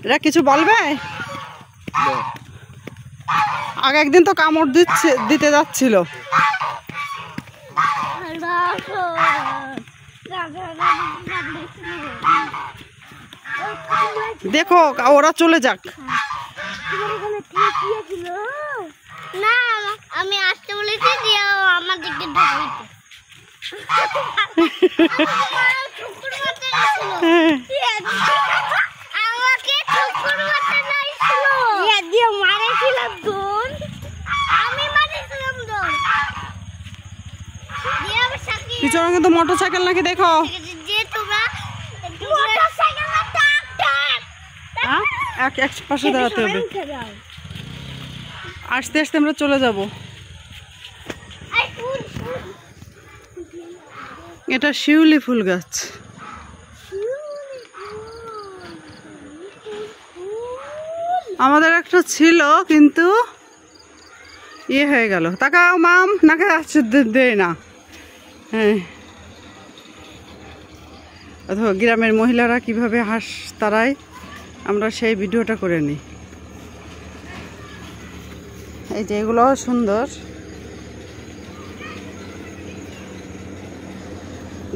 এরা কিছু বলবে? আগে একদিন তো কামড় দিতে যাচ্ছিল। দেখো ওরা চলে যাক। না আমি আসতে বলেছি যে আমার দিকে পিছনে কিন্তু মোটরসাইকেল নাকি দেখো। এক পাশে দাঁড়াতে হবে। আস্তে আস্তে আমরা চলে যাব। এটা শিউলি ফুল গাছ। আমাদের একটা ছিল কিন্তু ইয়ে হয়ে গেল। তাকাও মাম, নাকে আসছে দেয় না। হ্যাঁ, অথবা গ্রামের মহিলারা কিভাবে হাঁস তাড়ায় আমরা সেই ভিডিওটা করে নিই। এই যে এগুলো সুন্দর।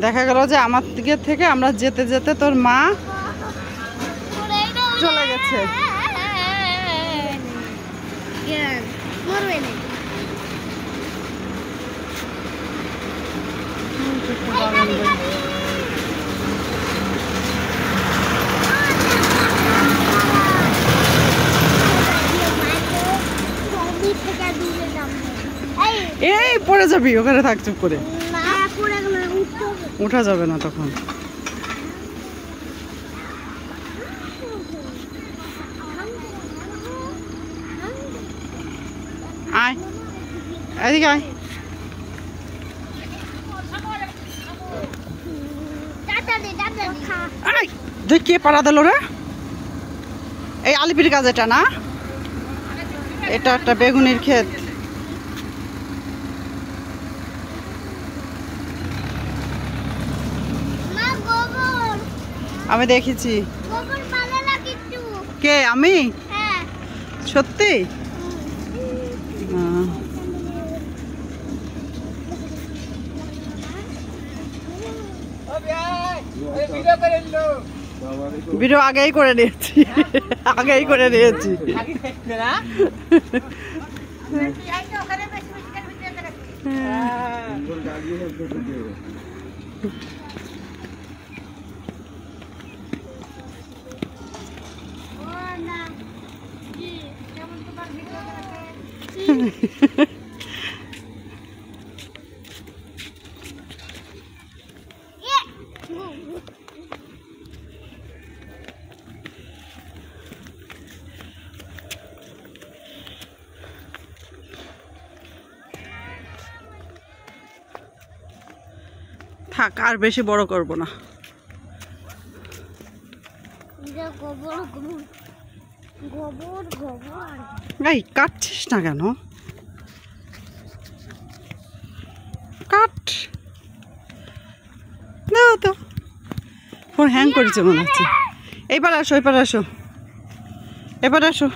দেখা গেল যে আমার দিকে থেকে আমরা যেতে যেতে তোর মা চলে গেছে। এই পড়ে যাবি, ওখানে থাক চুপ করে। উঠা যাবে না তখন। আয় এদিকে আয়। দেখ কে পাড়া দিল রে। এই আলিপির গাছ এটা না, এটা একটা বেগুনির ক্ষেত। আমি দেখেছি। কে আমি? সত্যি? ভিডিও আগেই করে নিয়েছি, আগেই করে নিয়েছি। থাক, আর বেশি বড় করব না। এই কাটছিস না কেন? কাট দাও তো। ফোন হ্যাং করেছে মনে হচ্ছে। এইবার আসো, এবার আসো, এবার আসো।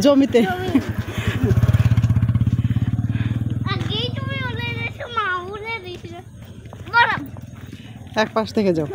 জমিতে এক পাশ থেকে যাও।